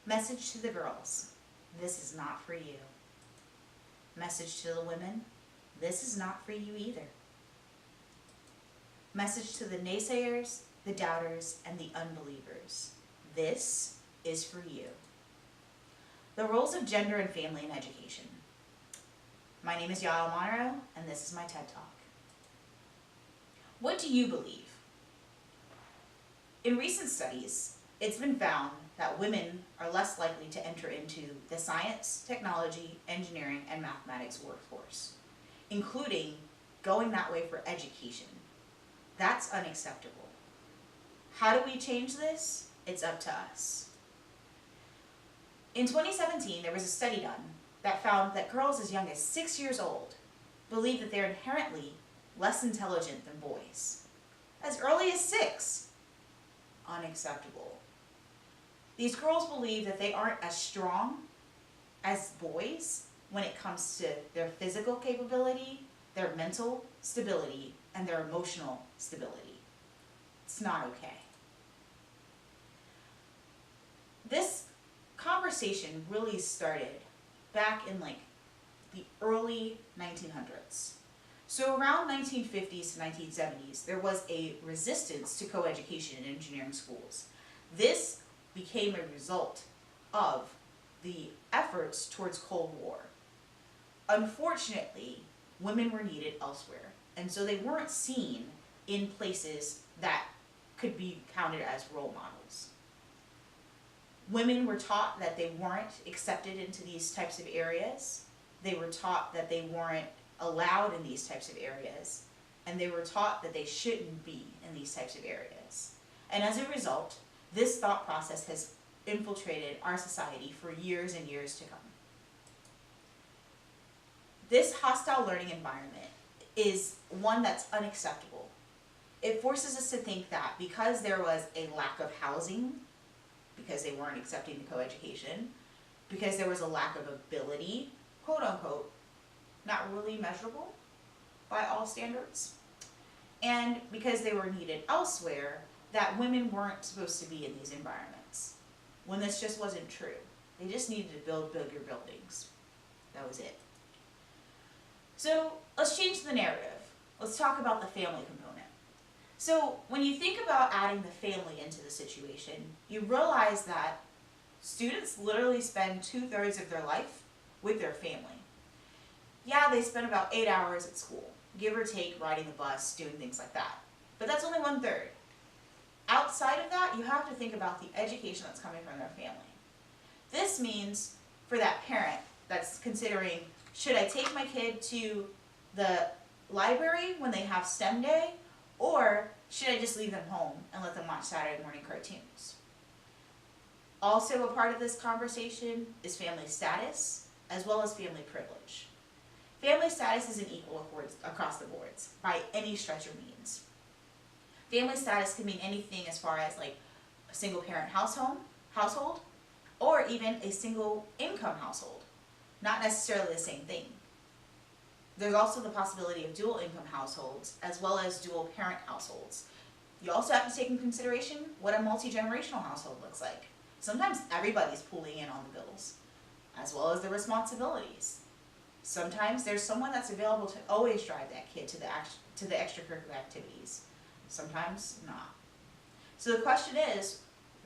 Message to the girls, this is not for you. Message to the women, this is not for you either. Message to the naysayers, the doubters, and the unbelievers, this is for you. The roles of gender and family in education. My name is Monereau, and this is my TED Talk. What do you believe? In recent studies, it's been found that women are less likely to enter into the science, technology, engineering, and mathematics workforce, including going that way for education. That's unacceptable. How do we change this? It's up to us. In 2017, there was a study done that found that girls as young as 6 years old believe that they're inherently less intelligent than boys. As early as 6. Unacceptable. These girls believe that they aren't as strong as boys when it comes to their physical capability, their mental stability, and their emotional stability. It's not okay. This conversation really started back in the early 1900s. So around 1950s to 1970s, there was a resistance to coeducation in engineering schools. This became a result of the efforts towards Cold War. Unfortunately, women were needed elsewhere, and so they weren't seen in places that could be counted as role models. Women were taught that they weren't accepted into these types of areas. They were taught that they weren't allowed in these types of areas, and they were taught that they shouldn't be in these types of areas. And as a result, this thought process has infiltrated our society for years and years to come. This hostile learning environment is one that's unacceptable. It forces us to think that because there was a lack of housing, because they weren't accepting the coeducation, because there was a lack of ability, quote unquote, not really measurable by all standards, and because they were needed elsewhere, that women weren't supposed to be in these environments, when this just wasn't true. They just needed to build bigger buildings. That was it. So let's change the narrative. Let's talk about the family component. So when you think about adding the family into the situation, you realize that students literally spend 2/3 of their life with their family. Yeah, they spend about 8 hours at school, give or take, riding the bus, doing things like that. But that's only 1/3. Outside of that, you have to think about the education that's coming from their family. This means for that parent that's considering, should I take my kid to the library when they have STEM day, or should I just leave them home and let them watch Saturday morning cartoons? Also a part of this conversation is family status, as well as family privilege. Family status isn't equal across the boards by any stretch or means. Family status can mean anything as far as a single parent household, or even a single income household. Not necessarily the same thing. There's also the possibility of dual income households as well as dual parent households. You also have to take into consideration what a multi-generational household looks like. Sometimes everybody's pulling in on the bills, as well as the responsibilities. Sometimes there's someone that's available to always drive that kid to the extracurricular activities. Sometimes not. So the question is,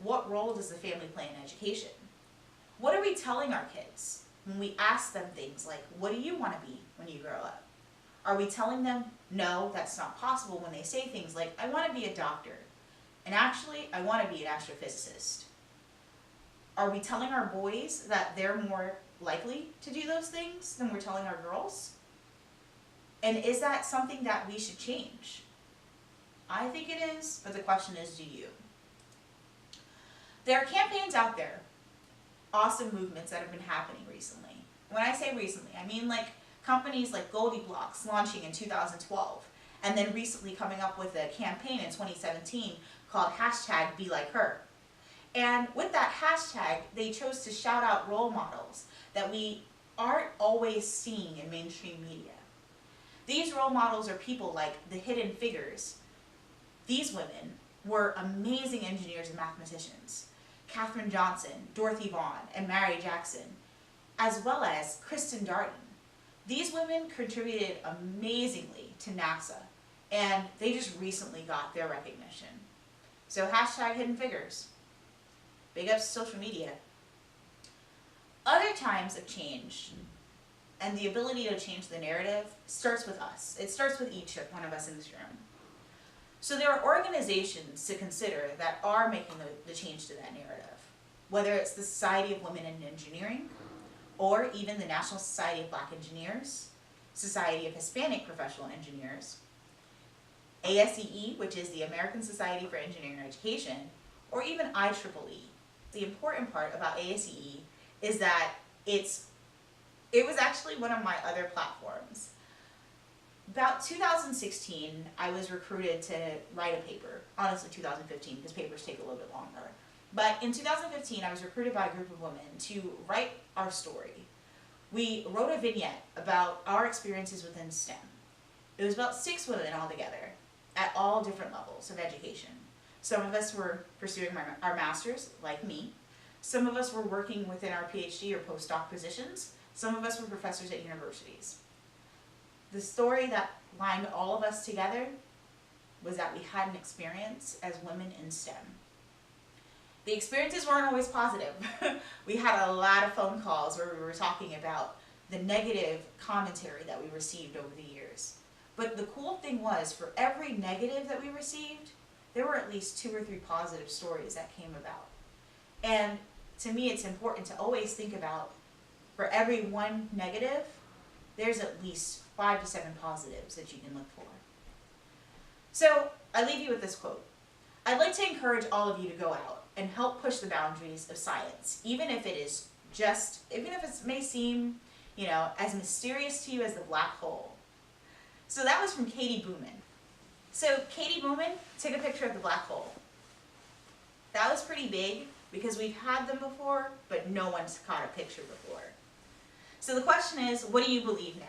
what role does the family play in education? What are we telling our kids when we ask them things like, what do you want to be when you grow up? Are we telling them, no, that's not possible, when they say things like, I want to be a doctor, and actually, I want to be an astrophysicist? Are we telling our boys that they're more likely to do those things than we're telling our girls? And is that something that we should change? I think it is, but the question is, do you? There are campaigns out there, awesome movements that have been happening recently. When I say recently, I mean companies like Goldie Blocks launching in 2012, and then recently coming up with a campaign in 2017 called #BeLikeHer. And with that hashtag, they chose to shout out role models that we aren't always seeing in mainstream media. These role models are people like the Hidden Figures. These women were amazing engineers and mathematicians, Katherine Johnson, Dorothy Vaughan, and Mary Jackson, as well as Kristen Darden. These women contributed amazingly to NASA, and they just recently got their recognition. So hashtag Hidden Figures. Big ups to social media. Other times of change and the ability to change the narrative starts with us. It starts with each one of us in this room. So there are organizations to consider that are making the change to that narrative, whether it's the Society of Women in Engineering, or even the National Society of Black Engineers, Society of Hispanic Professional Engineers, ASEE, which is the American Society for Engineering Education, or even IEEE. The important part about ASEE is that it was actually one of my other platforms. About 2016, I was recruited to write a paper. Honestly, 2015, because papers take a little bit longer. But in 2015, I was recruited by a group of women to write our story. We wrote a vignette about our experiences within STEM. It was about 6 women altogether, at all different levels of education. Some of us were pursuing our masters, like me. Some of us were working within our PhD or postdoc positions. Some of us were professors at universities. The story that lined all of us together was that we had an experience as women in STEM. The experiences weren't always positive. We had a lot of phone calls where we were talking about the negative commentary that we received over the years. But the cool thing was, for every negative that we received, there were at least 2 or 3 positive stories that came about. And to me, it's important to always think about, for every 1 negative, there's at least 5 to 7 positives that you can look for. So I leave you with this quote. I'd like to encourage all of you to go out and help push the boundaries of science, even if it may seem, as mysterious to you as the black hole. So that was from Katie Booman. So Katie Booman took a picture of the black hole. That was pretty big because we've had them before, but no one's caught a picture before. So the question is, what do you believe now?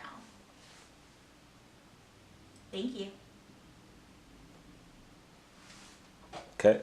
Thank you. Okay.